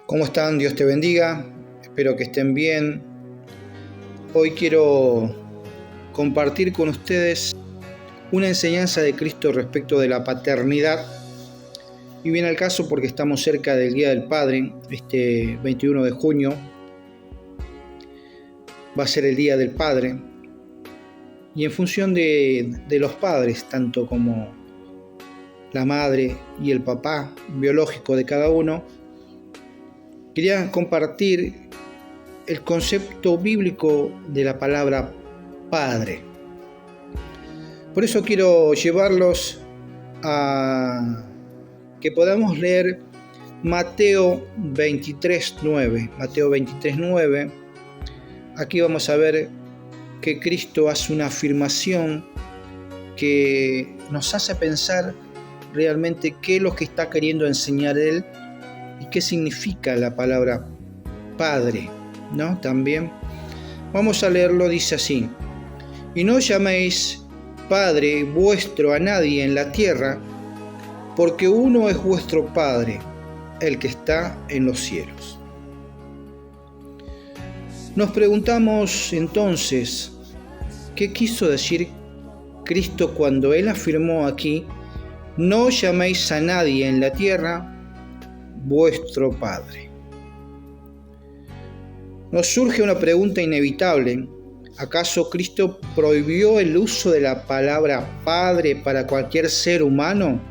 ¿Cómo están? Dios te bendiga. Espero que estén bien. Hoy quiero compartir con ustedes una enseñanza de Cristo respecto de la paternidad. Y viene al caso porque estamos cerca del Día del Padre. Este 21 de junio va a ser el Día del Padre. Y en función de los padres, tanto como la madre y el papá biológico de cada uno, quería compartir el concepto bíblico de la palabra padre. Por eso quiero llevarlos a que podamos leer Mateo 23:9. Mateo 23:9. Aquí vamos a ver que Cristo hace una afirmación que nos hace pensar realmente qué es lo que está queriendo enseñar Él y qué significa la palabra Padre, ¿no? También vamos a leerlo, dice así: y no llaméis Padre vuestro a nadie en la tierra, porque uno es vuestro Padre, el que está en los cielos. Nos preguntamos entonces, ¿qué quiso decir Cristo cuando Él afirmó aquí: no llaméis a nadie en la tierra vuestro Padre? Nos surge una pregunta inevitable. ¿Acaso Cristo prohibió el uso de la palabra Padre para cualquier ser humano?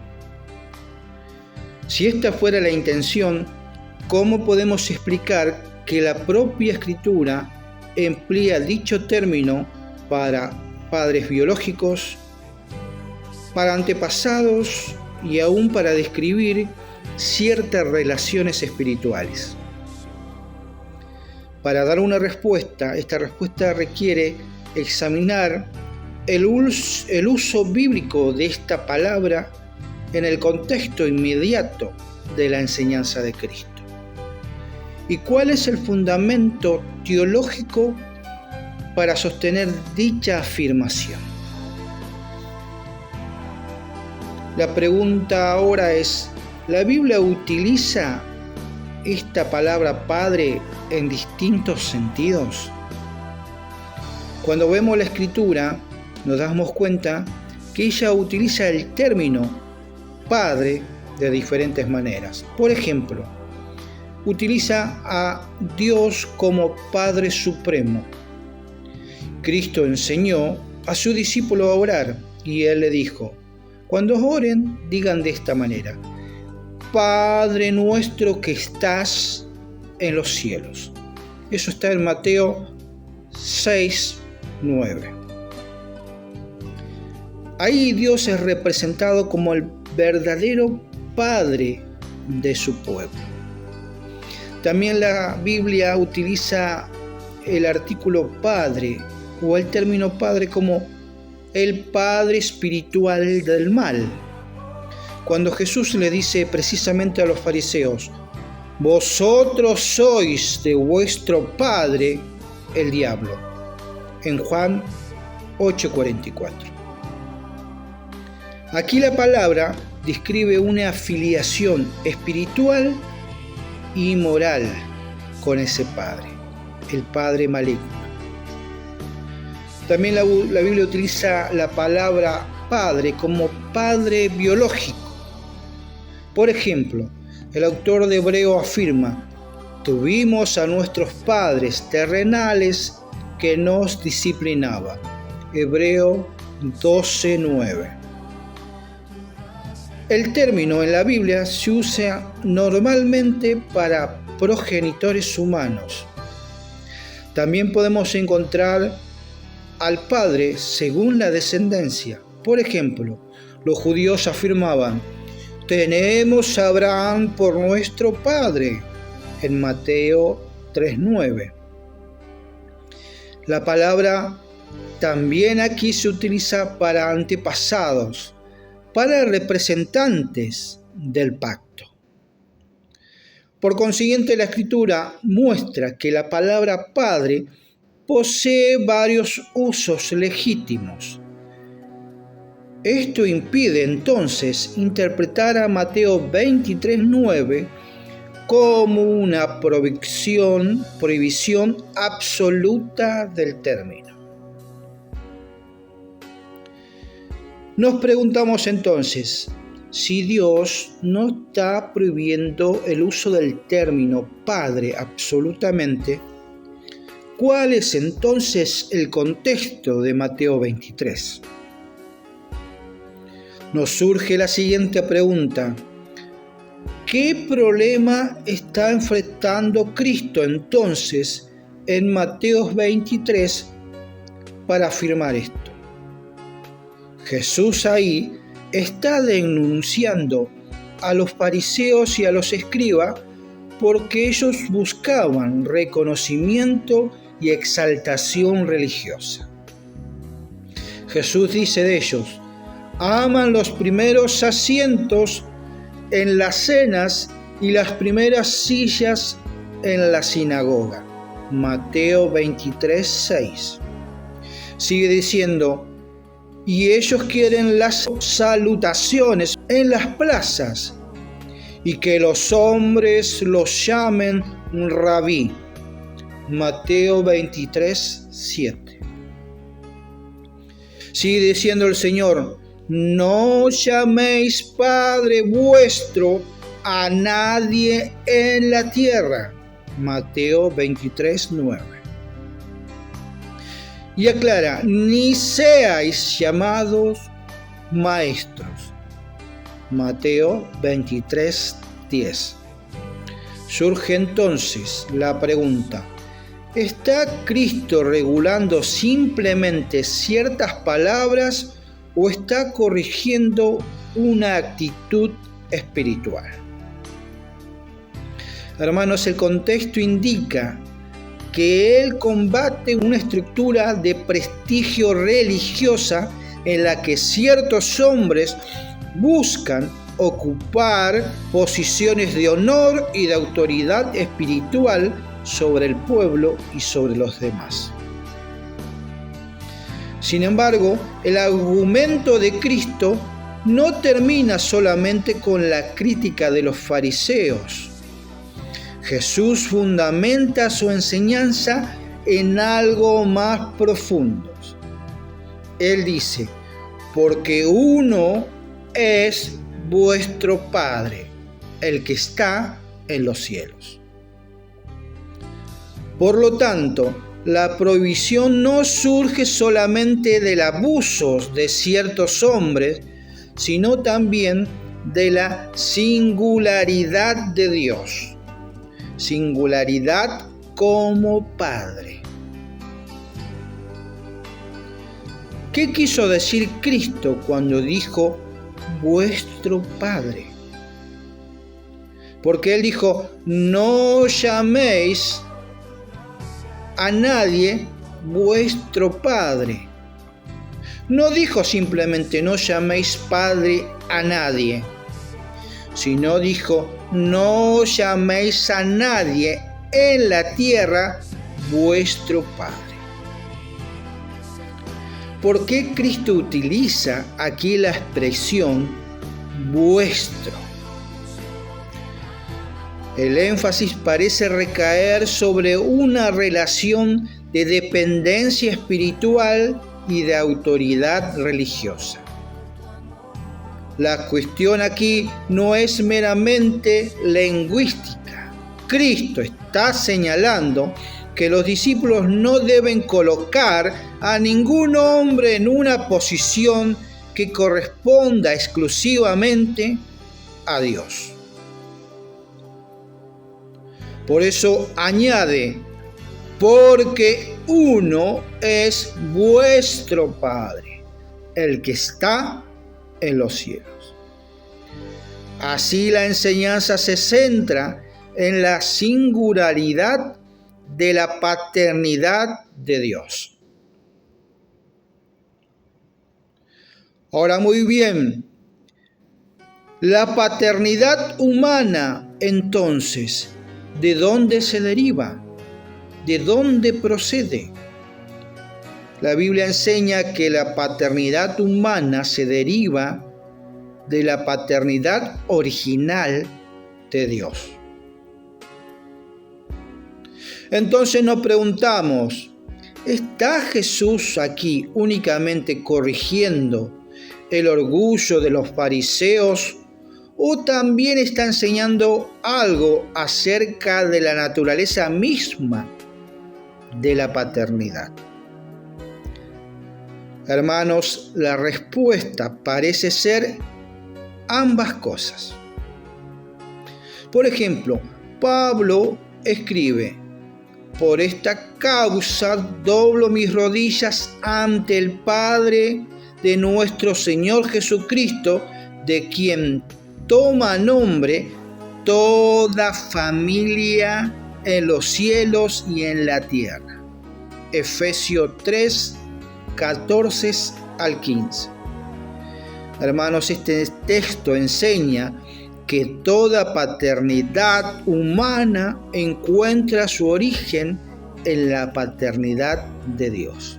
Si esta fuera la intención, ¿cómo podemos explicar que la propia Escritura emplea dicho término para padres biológicos, para antepasados y aún para describir ciertas relaciones espirituales? Para dar una respuesta, esta respuesta requiere examinar el uso bíblico de esta palabra en el contexto inmediato de la enseñanza de Cristo. ¿Y cuál es el fundamento teológico para sostener dicha afirmación? La pregunta ahora es: ¿la Biblia utiliza esta palabra Padre en distintos sentidos? Cuando vemos la Escritura, nos damos cuenta que ella utiliza el término Padre de diferentes maneras. Por ejemplo, utiliza a Dios como Padre Supremo. Cristo enseñó a su discípulo a orar y Él le dijo: cuando oren, digan de esta manera: Padre nuestro que estás en los cielos. Eso está en Mateo 6:9. Ahí Dios es representado como el verdadero Padre de su pueblo. También la Biblia utiliza el artículo Padre o el término Padre como el Padre espiritual del mal. Cuando Jesús le dice precisamente a los fariseos: vosotros sois de vuestro padre el diablo, en Juan 8:44. Aquí la palabra describe una afiliación espiritual y moral con ese padre, el padre maligno. También la Biblia utiliza la palabra padre como padre biológico. Por ejemplo, el autor de Hebreo afirma: tuvimos a nuestros padres terrenales que nos disciplinaban. Hebreo 12:9. El término en la Biblia se usa normalmente para progenitores humanos. También podemos encontrar al padre según la descendencia. Por ejemplo, los judíos afirmaban: tenemos a Abraham por nuestro padre, en Mateo 3:9. La palabra también aquí se utiliza para antepasados, para representantes del pacto. Por consiguiente, la Escritura muestra que la palabra Padre posee varios usos legítimos. Esto impide entonces interpretar a Mateo 23:9 como una prohibición absoluta del término. Nos preguntamos entonces, si Dios no está prohibiendo el uso del término Padre absolutamente, ¿cuál es entonces el contexto de Mateo 23? Nos surge la siguiente pregunta: ¿qué problema está enfrentando Cristo entonces en Mateo 23 para afirmar esto? Jesús ahí está denunciando a los fariseos y a los escribas porque ellos buscaban reconocimiento y exaltación religiosa. Jesús dice de ellos: aman los primeros asientos en las cenas y las primeras sillas en la sinagoga. Mateo 23, 6. Sigue diciendo: y ellos quieren las salutaciones en las plazas y que los hombres los llamen rabí. Mateo 23, 7. Sigue diciendo el Señor: no llaméis Padre vuestro a nadie en la tierra. Mateo 23, 9. Y aclara: ni seáis llamados maestros. Mateo 23, 10. Surge entonces la pregunta: ¿está Cristo regulando simplemente ciertas palabras o está corrigiendo una actitud espiritual? Hermanos, el contexto indica que Él combate una estructura de prestigio religiosa en la que ciertos hombres buscan ocupar posiciones de honor y de autoridad espiritual sobre el pueblo y sobre los demás. Sin embargo, el argumento de Cristo no termina solamente con la crítica de los fariseos. Jesús fundamenta su enseñanza en algo más profundo. Él dice: porque uno es vuestro Padre, el que está en los cielos. Por lo tanto, la prohibición no surge solamente del abuso de ciertos hombres, sino también de la singularidad de Dios. Singularidad como Padre. ¿Qué quiso decir Cristo cuando dijo vuestro Padre? Porque Él dijo: no llaméis a nadie vuestro Padre. No dijo simplemente: no llaméis Padre a nadie, sino dijo: no llaméis a nadie en la tierra vuestro Padre. ¿Por qué Cristo utiliza aquí la expresión vuestro? El énfasis parece recaer sobre una relación de dependencia espiritual y de autoridad religiosa. La cuestión aquí no es meramente lingüística. Cristo está señalando que los discípulos no deben colocar a ningún hombre en una posición que corresponda exclusivamente a Dios. Por eso añade: porque uno es vuestro Padre, el que está en los cielos. Así la enseñanza se centra en la singularidad de la paternidad de Dios. Ahora, muy bien, la paternidad humana, entonces, ¿de dónde se deriva? ¿De dónde procede? La Biblia enseña que la paternidad humana se deriva de la paternidad original de Dios. Entonces nos preguntamos, ¿está Jesús aquí únicamente corrigiendo el orgullo de los fariseos o también está enseñando algo acerca de la naturaleza misma de la paternidad? Hermanos, la respuesta parece ser ambas cosas. Por ejemplo, Pablo escribe: por esta causa doblo mis rodillas ante el Padre de nuestro Señor Jesucristo, de quien toma nombre toda familia en los cielos y en la tierra. Efesios 3, 14 al 15. Hermanos, este texto enseña que toda paternidad humana encuentra su origen en la paternidad de Dios.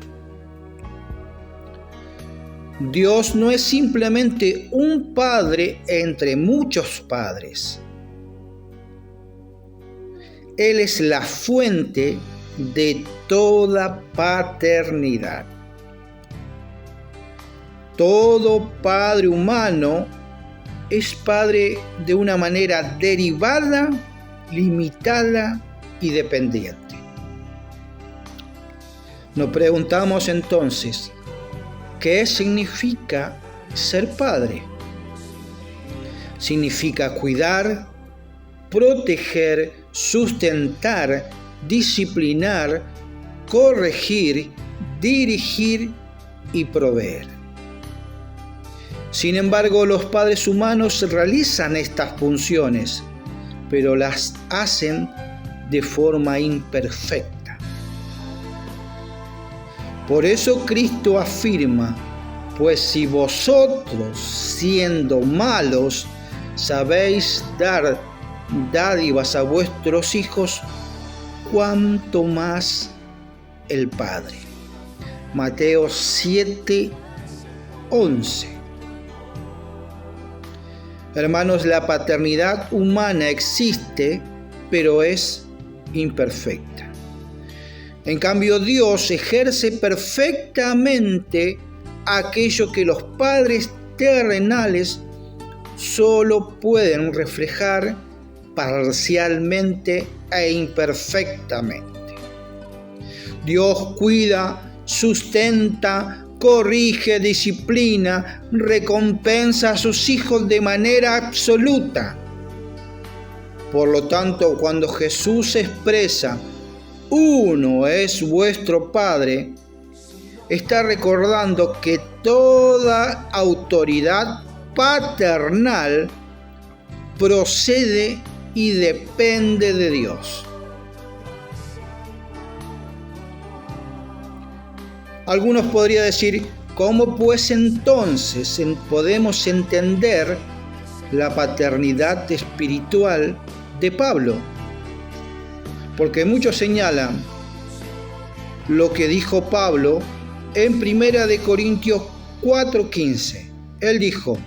Dios no es simplemente un padre entre muchos padres. Él es la fuente de toda paternidad. Todo padre humano es padre de una manera derivada, limitada y dependiente. Nos preguntamos entonces, ¿qué significa ser padre? Significa cuidar, proteger, sustentar, disciplinar, corregir, dirigir y proveer. Sin embargo, los padres humanos realizan estas funciones, pero las hacen de forma imperfecta. Por eso Cristo afirma: pues si vosotros, siendo malos, sabéis dar dádivas a vuestros hijos, cuánto más el Padre. Mateo 7, 11. Hermanos, la paternidad humana existe, pero es imperfecta. En cambio, Dios ejerce perfectamente aquello que los padres terrenales solo pueden reflejar parcialmente e imperfectamente. Dios cuida, sustenta, corrige, disciplina, recompensa a sus hijos de manera absoluta. Por lo tanto, cuando Jesús expresa: uno es vuestro Padre, está recordando que toda autoridad paternal procede y depende de Dios. Algunos podrían decir: ¿cómo pues entonces podemos entender la paternidad espiritual de Pablo? Porque muchos señalan lo que dijo Pablo en 1 Corintios 4:15. Él dijo: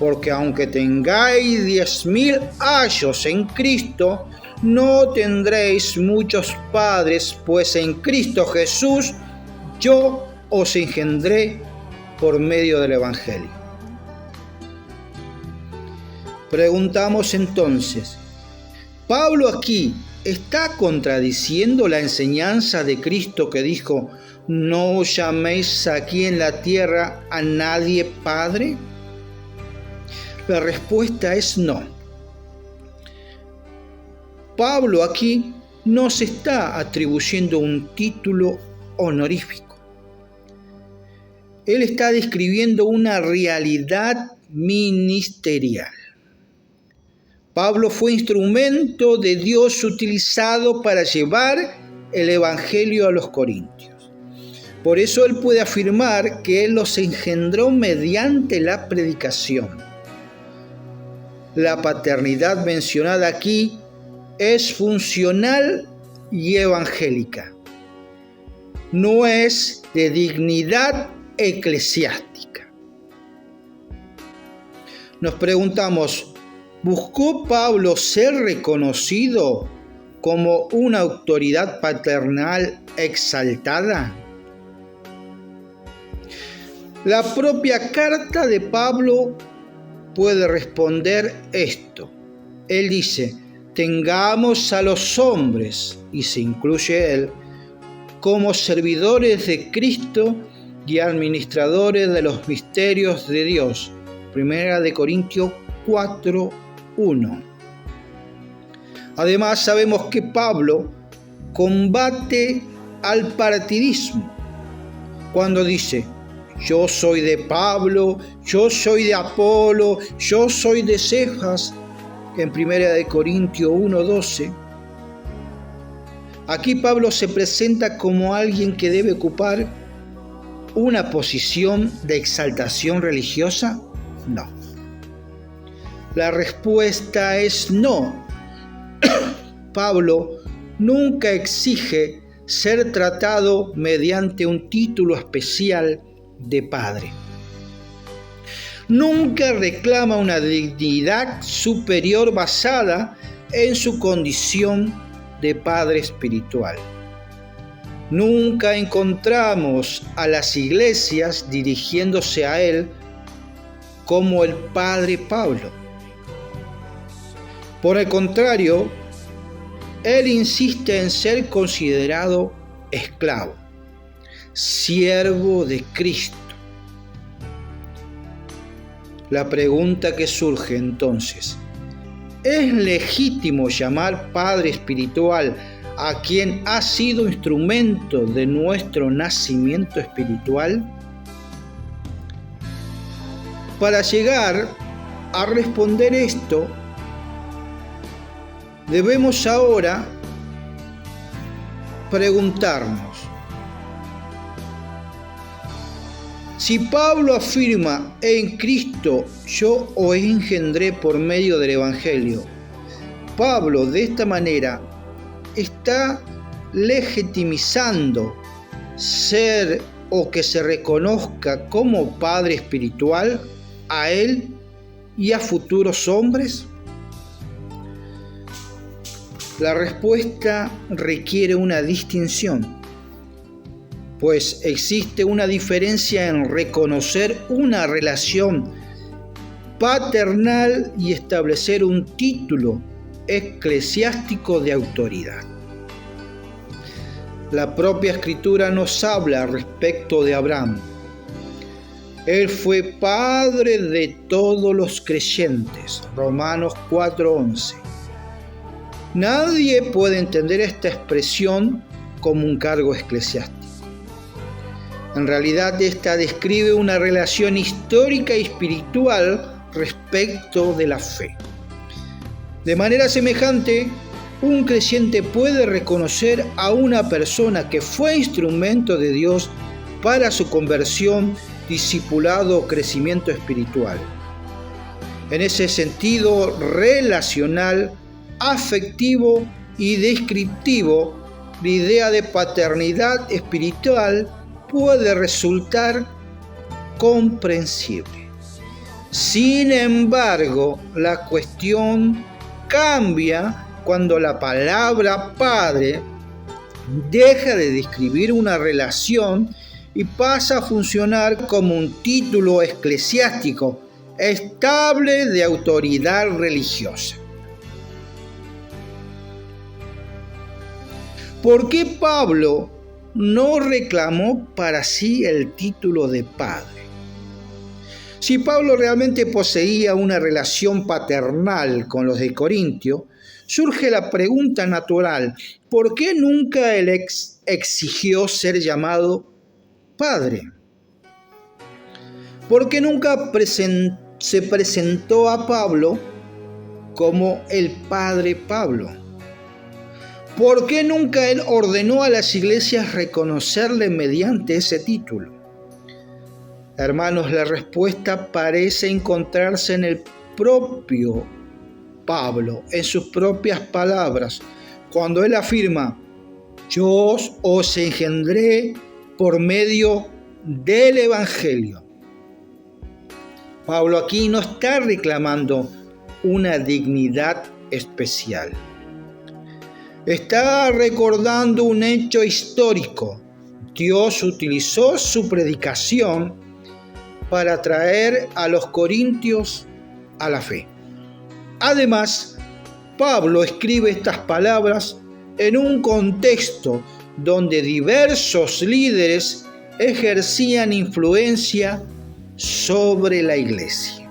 porque aunque tengáis 10,000 años en Cristo, no tendréis muchos padres, pues en Cristo Jesús yo os engendré por medio del Evangelio. Preguntamos entonces, ¿Pablo aquí está contradiciendo la enseñanza de Cristo que dijo: no llaméis aquí en la tierra a nadie Padre? La respuesta es no. Pablo aquí no se está atribuyendo un título honorífico. Él está describiendo una realidad ministerial. Pablo fue instrumento de Dios utilizado para llevar el Evangelio a los corintios. Por eso él puede afirmar que él los engendró mediante la predicación. La paternidad mencionada aquí es funcional y evangélica. No es de dignidad eclesiástica. Nos preguntamos, ¿buscó Pablo ser reconocido como una autoridad paternal exaltada? La propia carta de Pablo puede responder esto. Él dice: tengamos a los hombres, y se incluye él, como servidores de Cristo y administradores de los misterios de Dios. 1 Corintios 4:1. Además, sabemos que Pablo combate al partidismo cuando dice: yo soy de Pablo, yo soy de Apolo, yo soy de Cefas, en 1 Corintios 1:12. Aquí Pablo se presenta como alguien que debe ocupar una posición de exaltación religiosa. No. La respuesta es no. Pablo nunca exige ser tratado mediante un título especial de padre. Nunca reclama una dignidad superior basada en su condición de padre espiritual. Nunca encontramos a las iglesias dirigiéndose a él como el padre Pablo. Por el contrario, él insiste en ser considerado esclavo, siervo de Cristo. La pregunta que surge entonces: ¿es legítimo llamar padre espiritual a quien ha sido instrumento de nuestro nacimiento espiritual? Para llegar a responder esto, debemos ahora preguntarnos: si Pablo afirma en Cristo yo os engendré por medio del Evangelio, Pablo de esta manera está legitimizando ser o que se reconozca como padre espiritual a él y a futuros hombres. La respuesta requiere una distinción, pues existe una diferencia en reconocer una relación paternal y establecer un título eclesiástico de autoridad. La propia Escritura nos habla respecto de Abraham. Él fue padre de todos los creyentes, Romanos 4:11. Nadie puede entender esta expresión como un cargo eclesiástico. En realidad, esta describe una relación histórica y espiritual respecto de la fe. De manera semejante, un creyente puede reconocer a una persona que fue instrumento de Dios para su conversión, discipulado o crecimiento espiritual. En ese sentido relacional, afectivo y descriptivo, la idea de paternidad espiritual puede resultar comprensible. Sin embargo, la cuestión cambia cuando la palabra padre deja de describir una relación y pasa a funcionar como un título eclesiástico estable de autoridad religiosa. ¿Por qué Pablo no reclamó para sí el título de padre? Si Pablo realmente poseía una relación paternal con los de Corintio, surge la pregunta natural: ¿por qué nunca él exigió ser llamado padre? ¿Por qué nunca se presentó a Pablo como el padre Pablo? ¿Por qué nunca él ordenó a las iglesias reconocerle mediante ese título? Hermanos, la respuesta parece encontrarse en el propio Pablo, en sus propias palabras, cuando él afirma: yo os engendré por medio del Evangelio. Pablo aquí no está reclamando una dignidad especial. Está recordando un hecho histórico. Dios utilizó su predicación para traer a los corintios a la fe. Además, Pablo escribe estas palabras en un contexto donde diversos líderes ejercían influencia sobre la iglesia.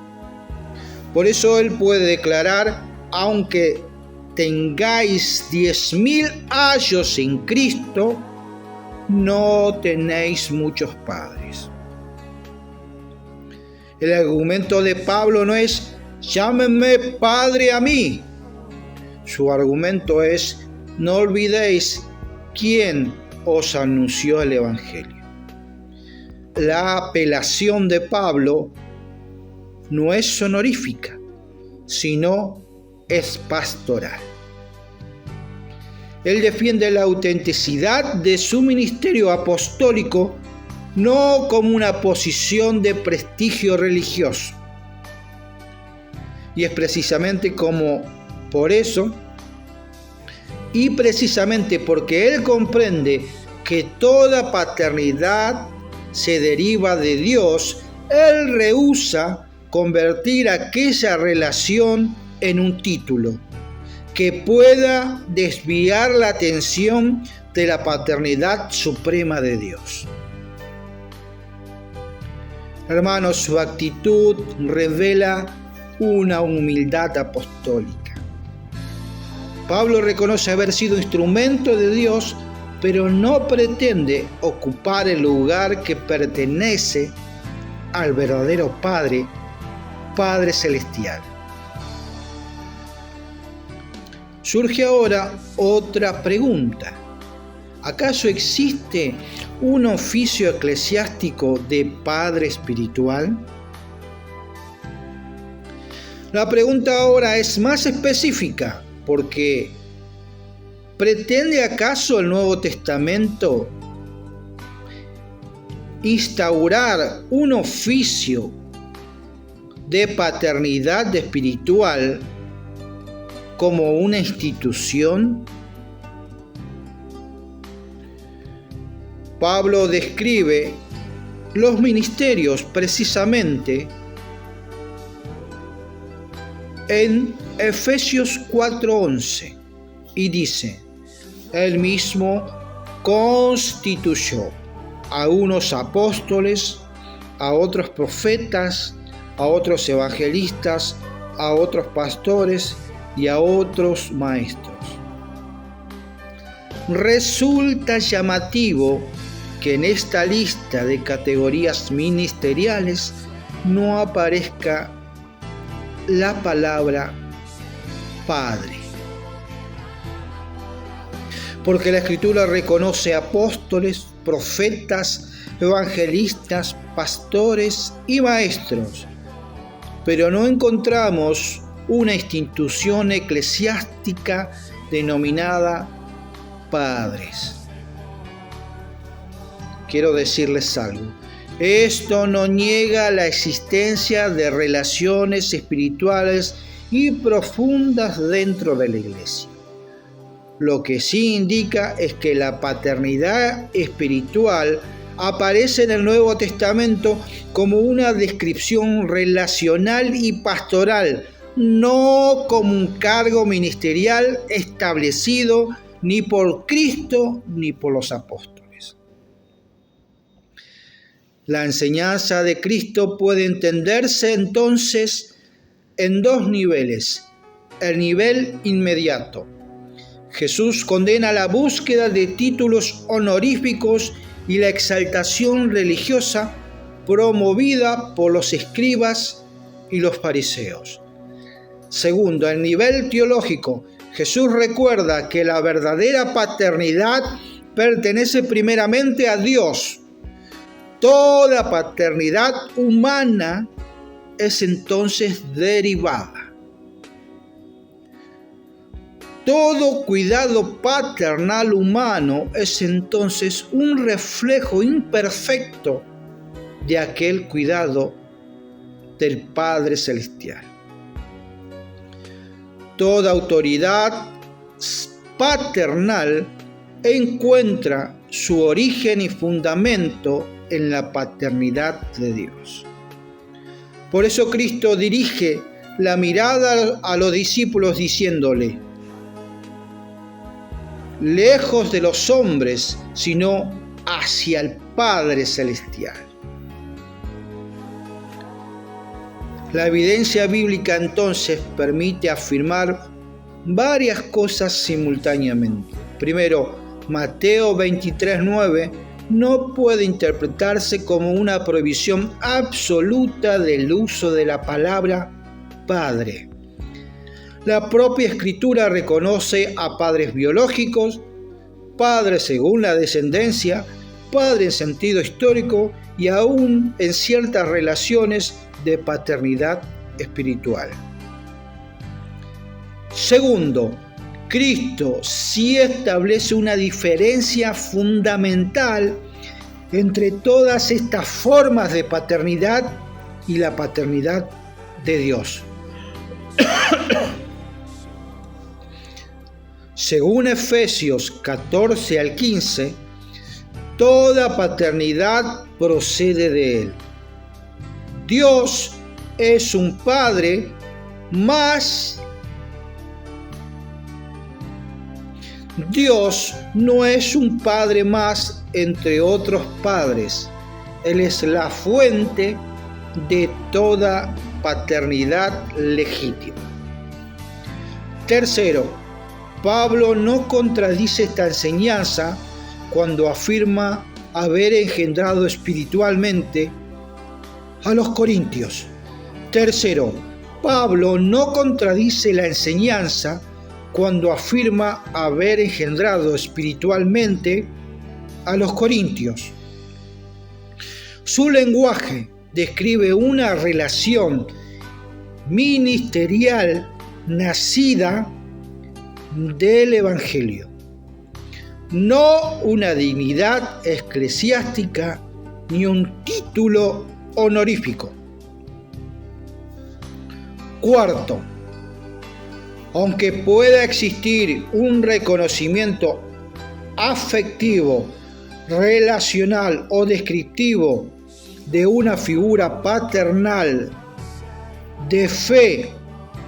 Por eso él puede declarar: aunque tengáis 10.000 años en Cristo, no tenéis muchos padres. El argumento de Pablo no es: llámenme padre a mí. Su argumento es: no olvidéis quién os anunció el Evangelio. La apelación de Pablo no es honorífica, sino es pastoral. Él defiende la autenticidad de su ministerio apostólico no como una posición de prestigio religioso. Y es precisamente por eso, y precisamente porque él comprende que toda paternidad se deriva de Dios, él rehúsa convertir aquella relación en un título que pueda desviar la atención de la paternidad suprema de Dios. Hermanos, su actitud revela una humildad apostólica. Pablo reconoce haber sido instrumento de Dios, pero no pretende ocupar el lugar que pertenece al verdadero Padre Celestial. Surge ahora otra pregunta. ¿Acaso existe un oficio eclesiástico de padre espiritual? La pregunta ahora es más específica, porque ¿pretende acaso el Nuevo Testamento instaurar un oficio de paternidad espiritual como una institución? Pablo describe los ministerios precisamente en Efesios 4:11 y dice: Él mismo constituyó a unos apóstoles, a otros profetas, a otros evangelistas, a otros pastores y a otros maestros. Resulta llamativo que en esta lista de categorías ministeriales no aparezca la palabra Padre, porque la Escritura reconoce apóstoles, profetas, evangelistas, pastores y maestros, pero no encontramos una institución eclesiástica denominada padres. Quiero decirles algo. Esto no niega la existencia de relaciones espirituales y profundas dentro de la iglesia. Lo que sí indica es que la paternidad espiritual aparece en el Nuevo Testamento como una descripción relacional y pastoral, no como un cargo ministerial establecido ni por Cristo ni por los apóstoles. La enseñanza de Cristo puede entenderse entonces en dos niveles. El nivel inmediato. Jesús condena la búsqueda de títulos honoríficos y la exaltación religiosa promovida por los escribas y los fariseos. Segundo, el nivel teológico. Jesús recuerda que la verdadera paternidad pertenece primeramente a Dios. Toda paternidad humana es entonces derivada. Todo cuidado paternal humano es entonces un reflejo imperfecto de aquel cuidado del Padre Celestial. Toda autoridad paternal encuentra su origen y fundamento en la paternidad de Dios. Por eso Cristo dirige la mirada a los discípulos diciéndole: lejos de los hombres, sino hacia el Padre Celestial. La evidencia bíblica entonces permite afirmar varias cosas simultáneamente. Primero, Mateo 23:9 no puede interpretarse como una prohibición absoluta del uso de la palabra Padre. La propia Escritura reconoce a padres biológicos, padres según la descendencia, padre en sentido histórico y aún en ciertas relaciones de paternidad espiritual. Segundo, Cristo sí establece una diferencia fundamental entre todas estas formas de paternidad y la paternidad de Dios. Según Efesios 14 al 15, toda paternidad procede de Él. Dios es un Padre, mas Dios no es un Padre más entre otros padres. Él es la fuente de toda paternidad legítima. Tercero, Pablo no contradice esta enseñanza cuando afirma haber engendrado espiritualmente a los corintios. Tercero, Pablo no contradice la enseñanza cuando afirma haber engendrado espiritualmente a los corintios. Su lenguaje describe una relación ministerial nacida del Evangelio, no una dignidad eclesiástica ni un título honorífico. Cuarto, aunque pueda existir un reconocimiento afectivo, relacional o descriptivo de una figura paternal de fe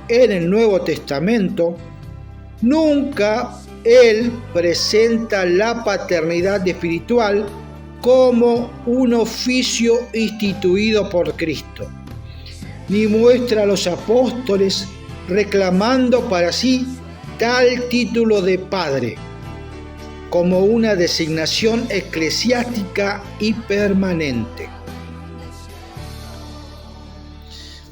en el Nuevo Testamento, nunca él presenta la paternidad espiritual como un oficio instituido por Cristo, ni muestra a los apóstoles reclamando para sí tal título de padre, como una designación eclesiástica y permanente.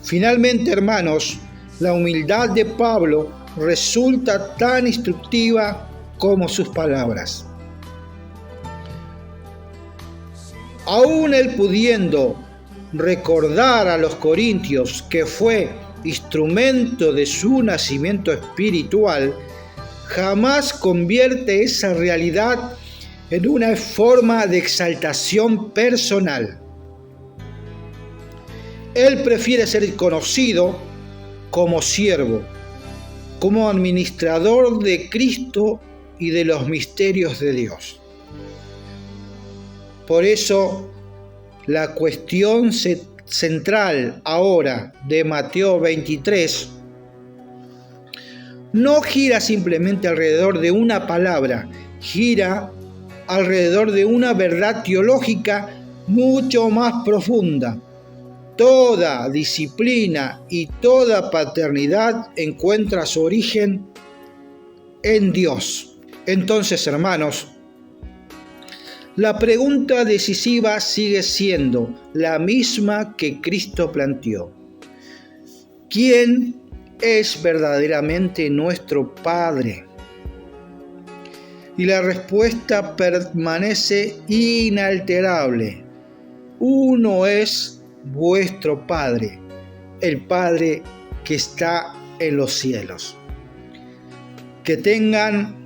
Finalmente, hermanos, la humildad de Pablo resulta tan instructiva como sus palabras. Aún él pudiendo recordar a los corintios que fue instrumento de su nacimiento espiritual, jamás convierte esa realidad en una forma de exaltación personal. Él prefiere ser conocido como siervo, como administrador de Cristo y de los misterios de Dios. Por eso, la cuestión central ahora de Mateo 23 no gira simplemente alrededor de una palabra, gira alrededor de una verdad teológica mucho más profunda. Toda disciplina y toda paternidad encuentra su origen en Dios. Entonces, hermanos, la pregunta decisiva sigue siendo la misma que Cristo planteó. ¿Quién es verdaderamente nuestro Padre? Y la respuesta permanece inalterable. Uno es vuestro Padre, el Padre que está en los cielos. Que tengan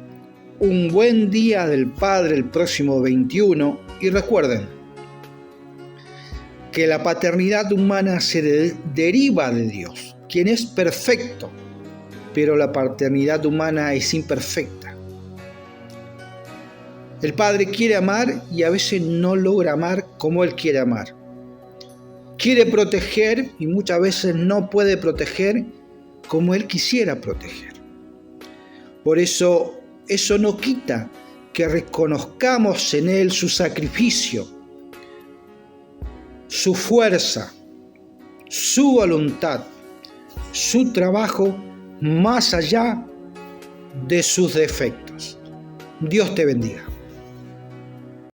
un buen día del Padre el próximo 21 y recuerden que la paternidad humana se deriva de Dios, quien es perfecto, pero la paternidad humana es imperfecta. El Padre quiere amar y a veces no logra amar como Él quiere amar. Quiere proteger y muchas veces no puede proteger como Él quisiera proteger. Por eso no quita que reconozcamos en Él su sacrificio, su fuerza, su voluntad, su trabajo más allá de sus defectos. Dios te bendiga.